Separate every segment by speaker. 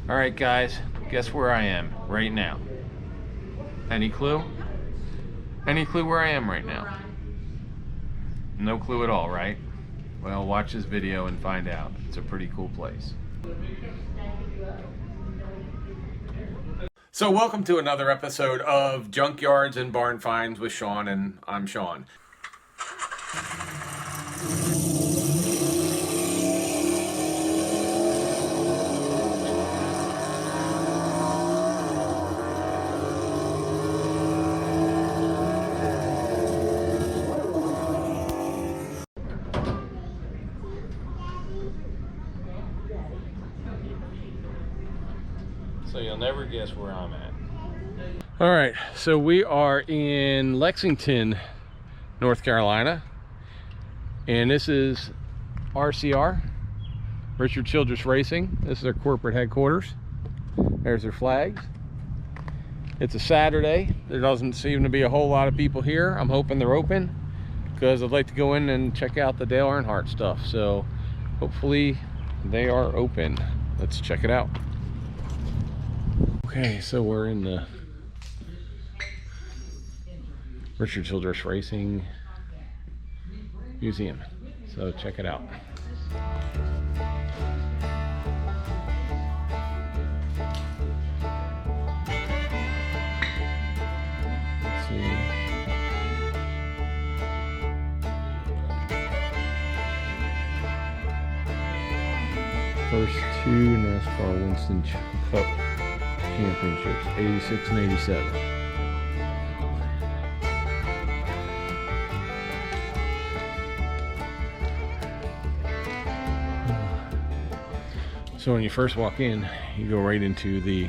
Speaker 1: Alright guys, guess where I am right now? Any clue? Any clue where I am right now? No clue at all, right? Well, watch this video and find out. It's a pretty cool place. So welcome to another episode of Junkyards and Barn Finds with Sean, and I'm Sean. So you'll never guess where I'm at. All right, so we are in Lexington, North Carolina, and this is RCR, Richard Childress Racing. This is their corporate headquarters. There's their flags. It's a Saturday. There doesn't seem to be a whole lot of people here. I'm hoping they're open because I'd like to go in and check out the Dale Earnhardt stuff. So hopefully they are open. Let's check it out. Okay, so we're in the Richard Childress Racing Museum. So check it out. Let's see. First two NASCAR Winston Cup championships, 86 and 87. So when you first walk in, you go right into the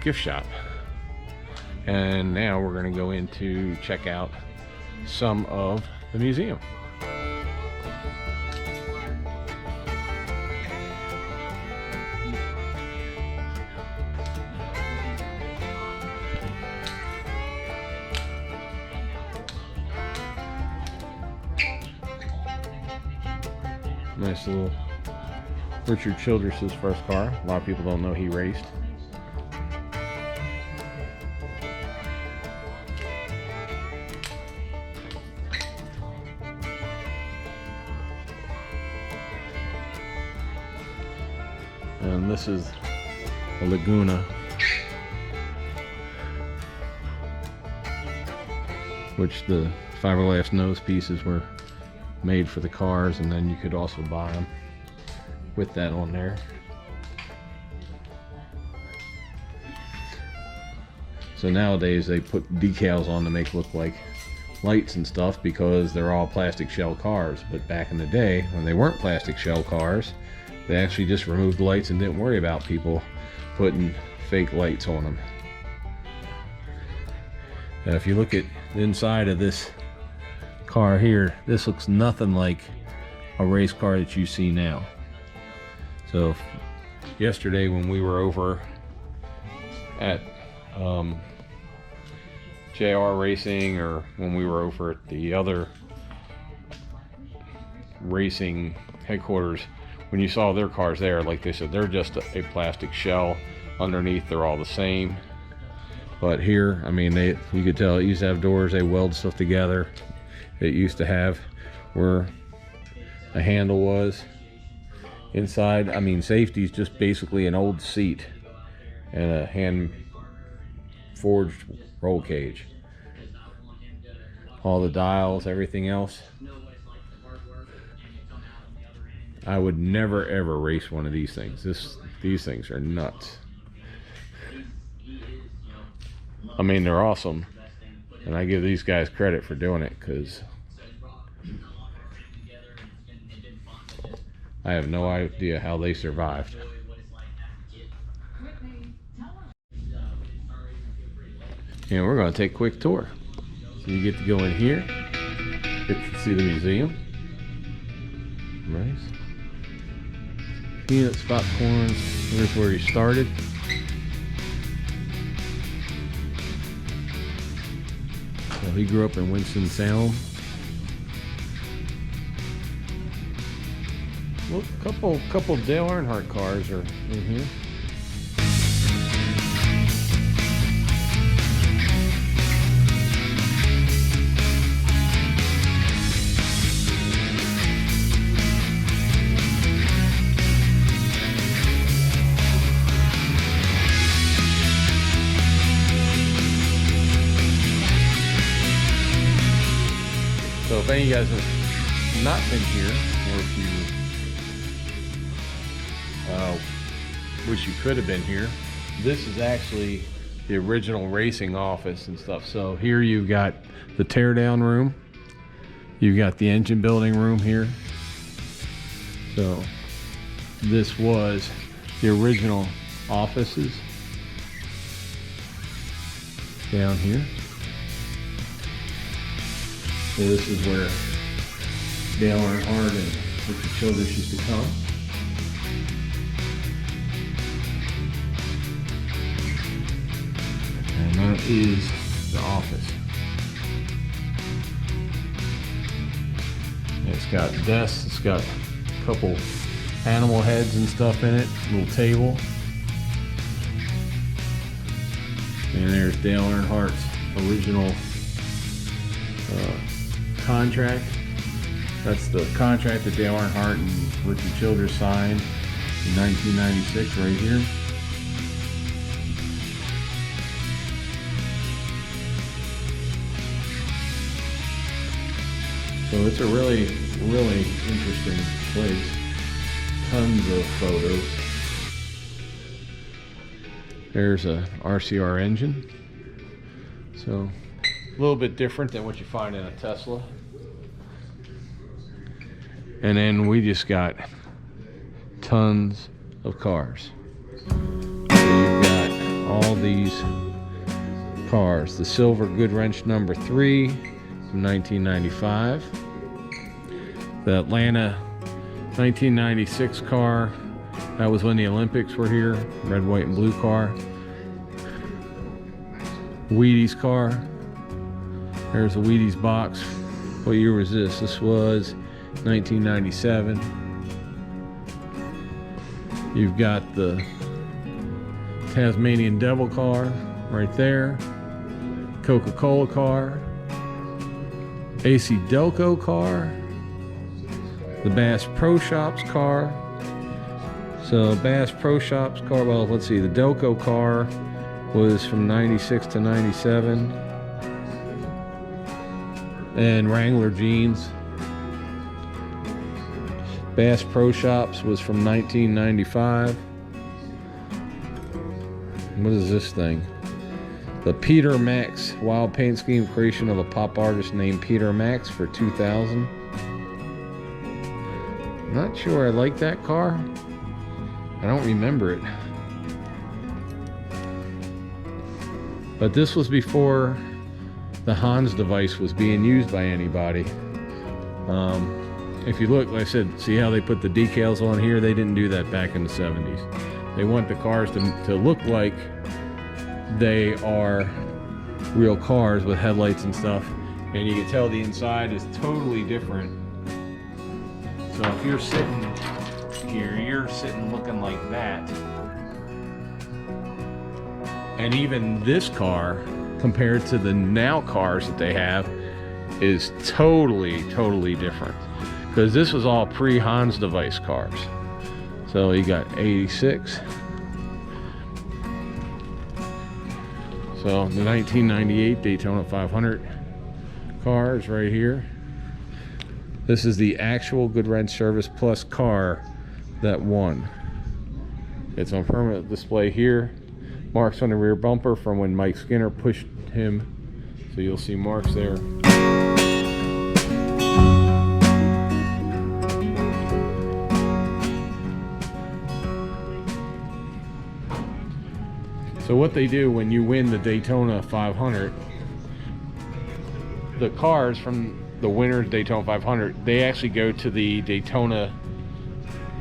Speaker 1: gift shop. And now we're going to go in to check out some of the museum. Nice little Richard Childress's first car. A lot of people don't know he raced. And this is a Laguna, which the fiberglass nose pieces were made for the cars, and then you could also buy them with that on there. So nowadays they put decals on to make it look like lights and stuff because they're all plastic shell cars. But back in the day, when they weren't plastic shell cars, they actually just removed the lights and didn't worry about people putting fake lights on them. Now if you look at the inside of this car here, this looks nothing like a race car that you see now. So yesterday when we were over at JR Racing, or when we were over at the other racing headquarters, when you saw their cars there, like they said, they're just a plastic shell. Underneath they're all the same. But here, I mean, you could tell it used to have doors. They weld stuff together. It used to have where a handle was. Inside, I mean, safety is just basically an old seat and a hand forged roll cage. All the dials, everything else. I would never ever race one of these things. These things are nuts. I mean, they're awesome, and I give these guys credit for doing it, because I have no idea how they survived. And we're going to take a quick tour. So you get to go in here, get to see the museum. Nice. Peanuts, popcorn. Here's where he started. So he grew up in Winston-Salem. Well, couple Dale Earnhardt cars are in here. if any of you guys have not been here, or if you wish you could have been here, this is actually the original racing office and stuff. So here you've got the teardown room, you've got the engine building room here. So this was the original offices down here. So this is where Dale Earnhardt and Richard Childress used to come. And that is the office. It's got desks, it's got a couple animal heads and stuff in it, little table. And there's Dale Earnhardt's original contract. That's the contract that Dale Earnhardt and Richard Childress signed in 1996 right here. So it's a really, really interesting place. Tons of photos. There's a RCR engine. So a little bit different than what you find in a Tesla. And then we just got tons of cars. So you've got all these cars. The silver Goodwrench number 3 from 1995. The Atlanta 1996 car. That was when the Olympics were here. Red, white, and blue car. Wheaties car. There's a Wheaties box. What year was this? This was 1997. You've got the Tasmanian Devil car right there. Coca-Cola car. AC Delco car. The Bass Pro Shops car. So Bass Pro Shops car, well, let's see, the Delco car was from 96 to 97. And Wrangler jeans. Bass Pro Shops was from 1995. What is this thing? The Peter Max Wild Paint Scheme, creation of a pop artist named Peter Max, for 2000. Not sure I like that car. I don't remember it. But this was before the Hans device was being used by anybody. If you look, like I said, see how they put the decals on here? They didn't do that back in the 70s. They want the cars to look like they are real cars with headlights and stuff. And you can tell the inside is totally different. So if you're sitting here, you're sitting looking like that. And even this car, compared to the now cars that they have, is totally different. Because this was all pre-Hans device cars. So you got 86. So the 1998 Daytona 500 car is right here. This is the actual Goodwrench Service Plus car that won. It's on permanent display here. Marks on the rear bumper from when Mike Skinner pushed him. So you'll see marks there. So what they do when you win the Daytona 500, the cars from the winner's Daytona 500, they actually go to the Daytona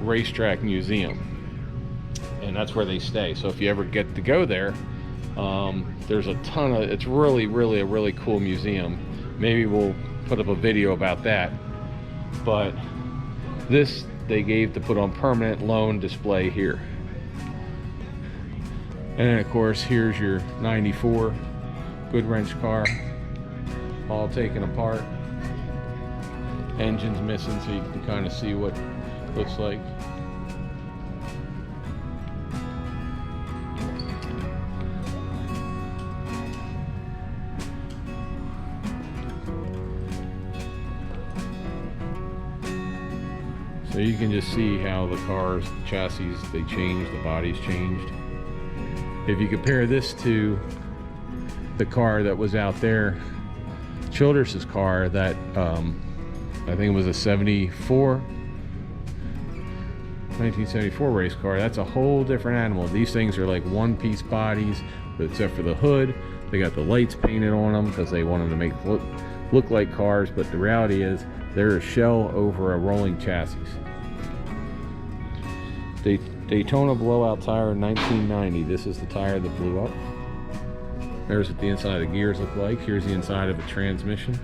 Speaker 1: Racetrack Museum, and that's where they stay. So if you ever get to go there, there's a ton of, it's really a really cool museum. Maybe we'll put up a video about that. But this they gave to put on permanent loan display here. And then of course here's your 94 Goodwrench car, all taken apart. Engine's missing, so you can kind of see what it looks like. So you can just see how the cars, the chassis, they changed, the body's changed. If you compare this to the car that was out there, Childress's car, that I think it was a 1974 race car, that's a whole different animal. These things are like one-piece bodies, but except for the hood. They got the lights painted on them because they wanted to make it look like cars, but the reality is they're a shell over a rolling chassis. Daytona blowout tire in 1990. This is the tire that blew up. There's what the inside of the gears look like. Here's the inside of a transmission.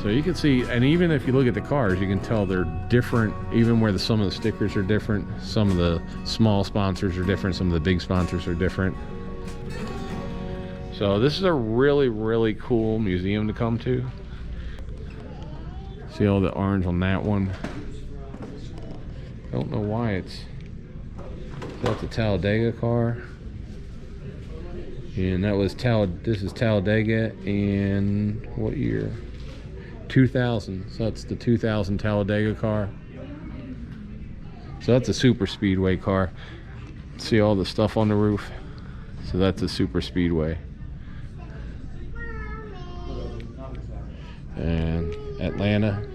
Speaker 1: So you can see, and even if you look at the cars, you can tell they're different, even where some of the stickers are different. Some of the small sponsors are different. Some of the big sponsors are different. So this is a really, really cool museum to come to. See all the orange on that one. Don't know why that's a Talladega car. And that was this is Talladega in what year? 2000. So that's the 2000 Talladega car. So that's a super speedway car. See all the stuff on the roof? So that's a super speedway. And Atlanta.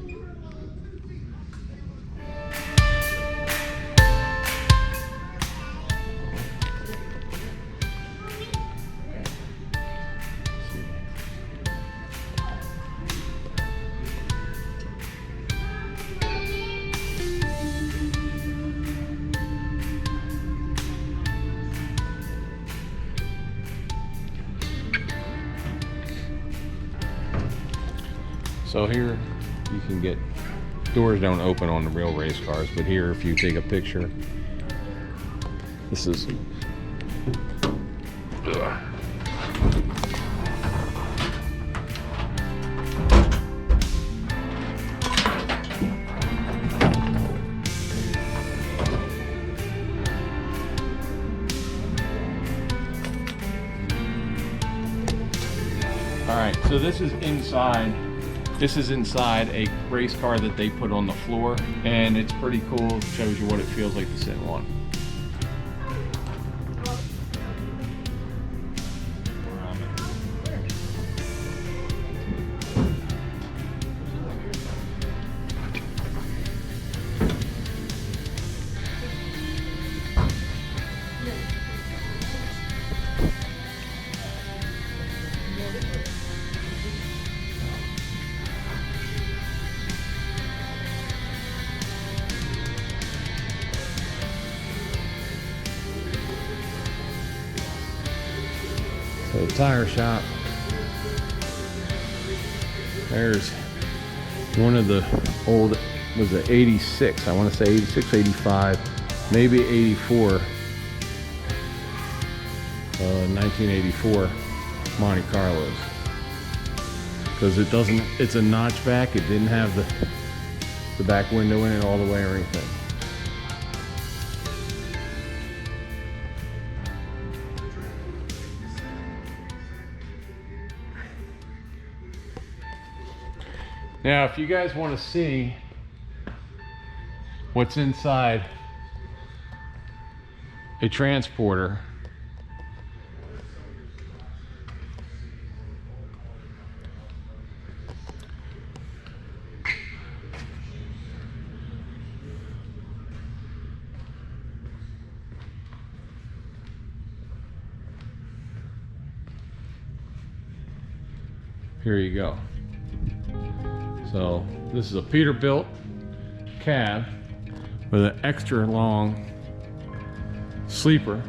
Speaker 1: So here you can get, doors don't open on the real race cars, but here if you take a picture, this is all right, so this is inside. This is inside a race car that they put on the floor, and it's pretty cool. It shows you what it feels like to sit in one. So the tire shop, there's one of the old, was it 86, I want to say 86, 85, maybe 84, 1984 Monte Carlos, because it doesn't, it's a notchback, it didn't have the back window in it all the way or anything. Now, if you guys want to see what's inside a transporter, here you go. So this is a Peterbilt cab with an extra long sleeper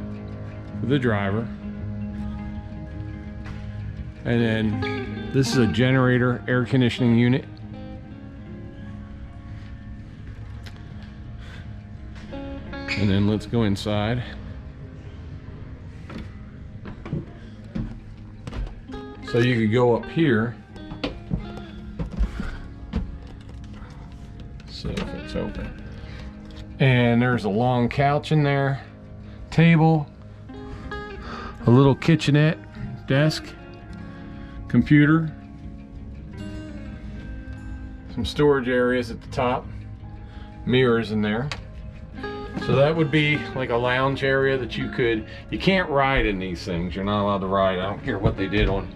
Speaker 1: for the driver. And then this is a generator air conditioning unit. And then let's go inside. So you could go up here. See if it's open. And there's a long couch in there, table, a little kitchenette, desk, computer, some storage areas at the top, mirrors in there. So that would be like a lounge area that you can't ride in these things. You're not allowed to ride. I don't care what they did on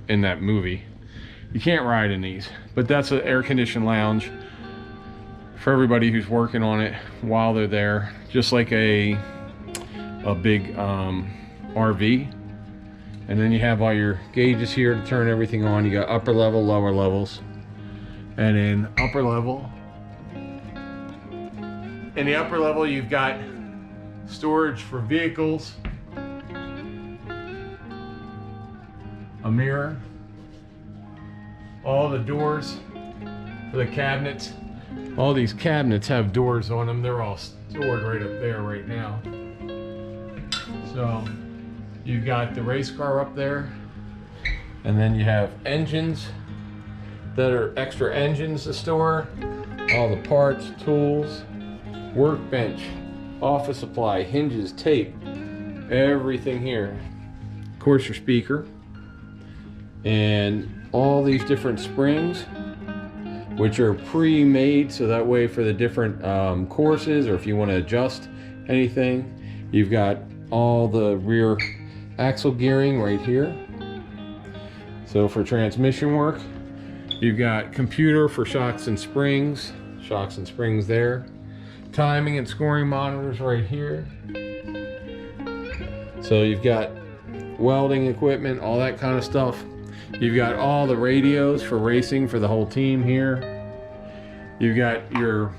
Speaker 1: in that movie. You can't ride in these, but that's an air-conditioned lounge for everybody who's working on it while they're there, just like a big RV. And then you have all your gauges here to turn everything on. You got upper level, lower levels, and in upper level, in the upper level, you've got storage for vehicles, a mirror, all the doors for the cabinets. All these cabinets have doors on them. They're all stored right up there right now. So you've got the race car up there, and then you have engines that are extra engines to store, all the parts, tools, workbench, office supply, hinges, tape, everything here. Of course, your speaker, and all these different springs, which are pre-made, so that way for the different courses, or if you want to adjust anything, you've got all the rear axle gearing right here. So for transmission work, you've got computer for shocks and springs there. Timing and scoring monitors right here. So you've got welding equipment, all that kind of stuff. You've got all the radios for racing for the whole team here. You've got your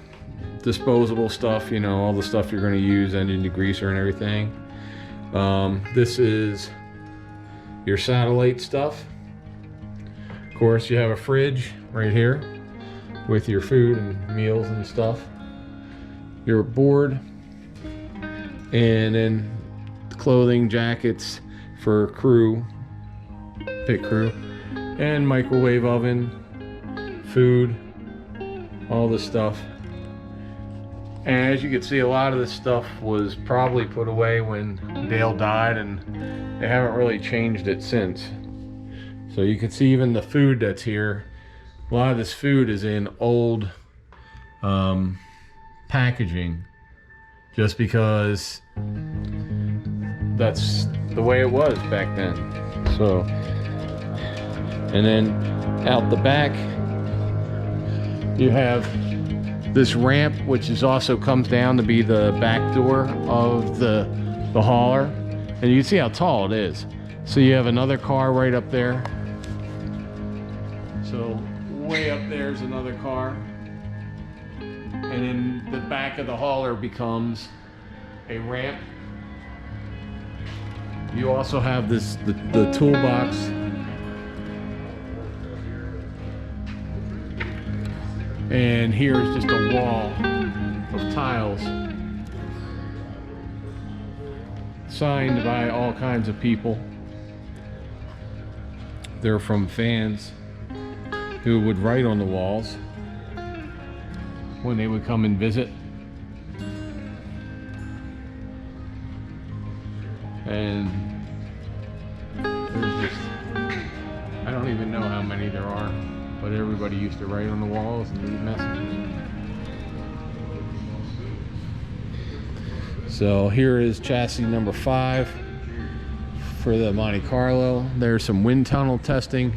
Speaker 1: disposable stuff, you know, all the stuff you're going to use, engine degreaser and everything. This is your satellite stuff. Of course, you have a fridge right here with your food and meals and stuff. Your board, and then clothing, jackets for crew, pit crew, and microwave oven, food, all this stuff. And as you can see, a lot of this stuff was probably put away when Dale died, and they haven't really changed it since. So you can see even the food that's here, a lot of this food is in old packaging, just because that's the way it was back then. So, and then out the back you have this ramp, which is also comes down to be the back door of the hauler, and you can see how tall it is. So you have another car right up there. So way up there is another car. And then the back of the hauler becomes a ramp. You also have this the toolbox. And here is just a wall of tiles signed by all kinds of people. They're from fans who would write on the walls when they would come and visit. And there's just, I don't even know how many there are, but everybody used to write on the walls and leave messages. So here is chassis number 5 for the Monte Carlo. There's some wind tunnel testing.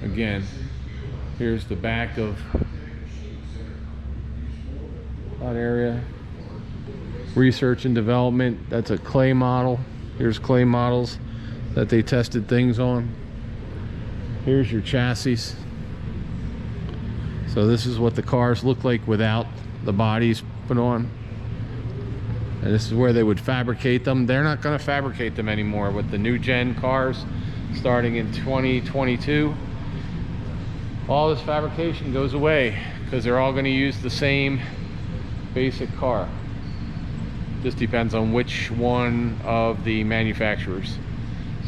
Speaker 1: Again, here's the back of that area. Research and development, that's a clay model. Here's clay models that they tested things on. Here's your chassis. So this is what the cars look like without the bodies put on. And this is where they would fabricate them. They're not going to fabricate them anymore with the new gen cars starting in 2022. All this fabrication goes away because they're all going to use the same basic car. Just depends on which one of the manufacturers.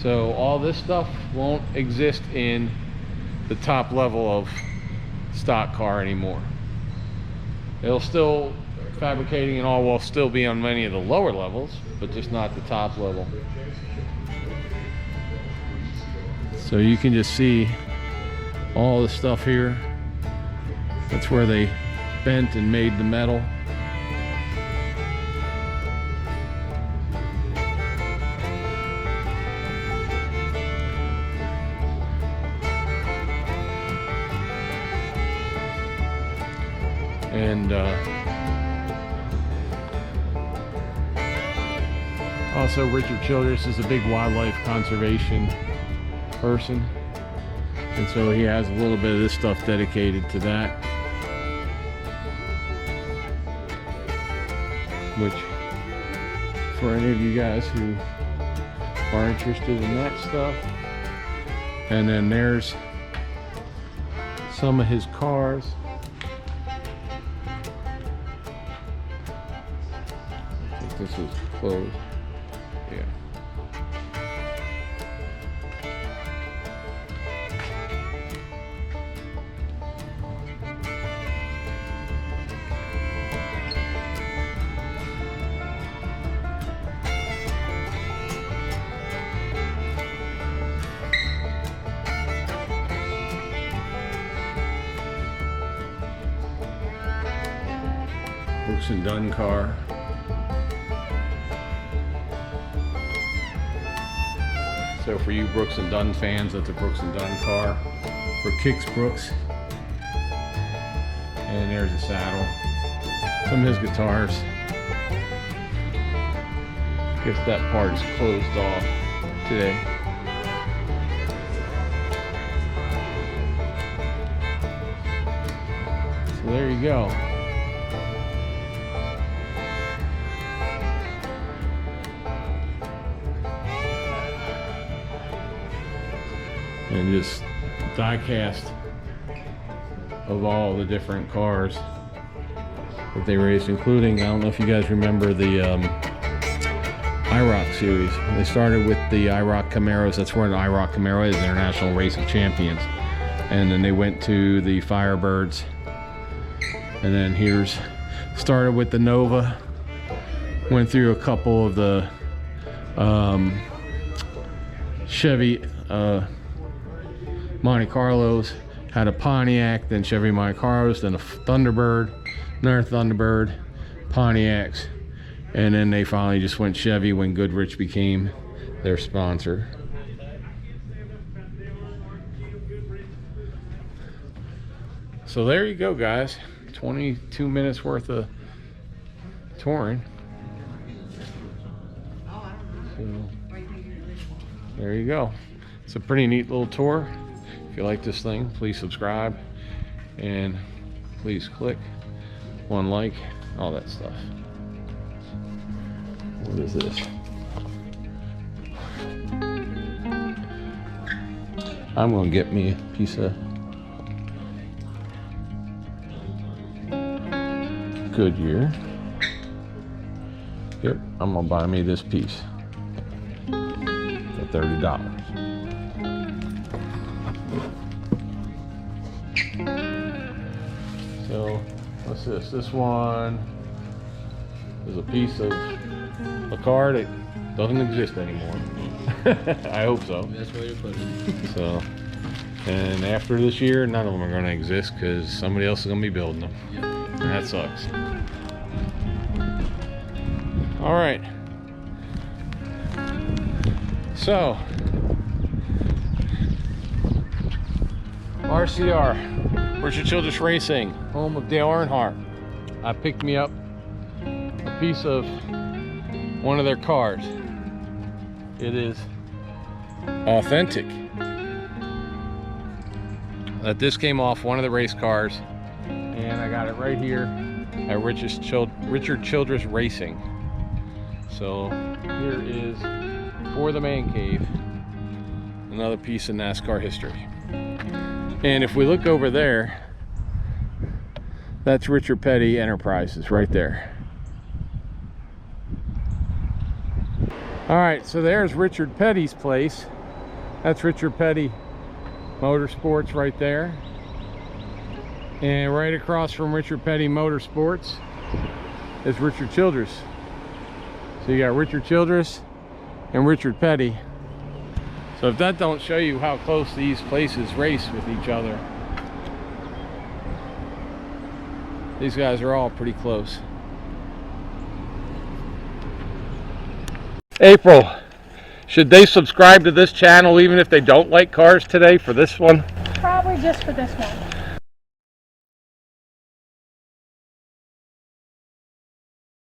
Speaker 1: So all this stuff won't exist in the top level of stock car anymore. It'll still, fabricating and all will still be on many of the lower levels, but just not the top level. So you can just see all the stuff here. That's where they bent and made the metal. And also Richard Childress is a big wildlife conservation person, and so he has a little bit of this stuff dedicated to that, which for any of you guys who are interested in that stuff. And then there's some of his cars. I think this is closed. Yeah. Brooks and Dunn car. So for you Brooks and Dunn fans, that's a Brooks and Dunn car for Kix Brooks. And there's a saddle. Some of his guitars. Guess that part is closed off today. So there you go. And just die cast of all the different cars that they raced, including, I don't know if you guys remember the IROC series. They started with the IROC Camaros. That's where the IROC Camaro is, International Race of Champions. And then they went to the Firebirds. And then here's, started with the Nova. Went through a couple of the Chevy Monte Carlos, had a Pontiac, then Chevy Monte Carlos, then a Thunderbird, another Thunderbird, Pontiacs, and then they finally just went Chevy when Goodrich became their sponsor. So there you go, guys. 22 minutes worth of touring. So there you go. It's a pretty neat little tour. If you like this thing, please subscribe and please click one like, all that stuff. What is this? I'm gonna get me a piece of Goodyear. Yep, I'm gonna buy me this piece for $30. So what's this? This one is a piece of a car that doesn't exist anymore. I hope so.
Speaker 2: That's where you're putting it.
Speaker 1: So, and after this year, none of them are going to exist because somebody else is going to be building them.
Speaker 2: Yep.
Speaker 1: And that sucks. All right. So, RCR, Richard Childress Racing, home of Dale Earnhardt. I picked me up a piece of one of their cars. It is authentic. That this came off one of the race cars, and I got it right here at Richard Childress Racing. So here is, for the man cave, another piece of NASCAR history. And if we look over there, that's Richard Petty Enterprises right there. All right, so there's Richard Petty's place. That's Richard Petty Motorsports right there. And right across from Richard Petty Motorsports is Richard Childress. So you got Richard Childress and Richard Petty. So if that don't show you how close these places race with each other. These guys are all pretty close. April, should they subscribe to this channel even if they don't like cars today for this one?
Speaker 2: Probably just for this one.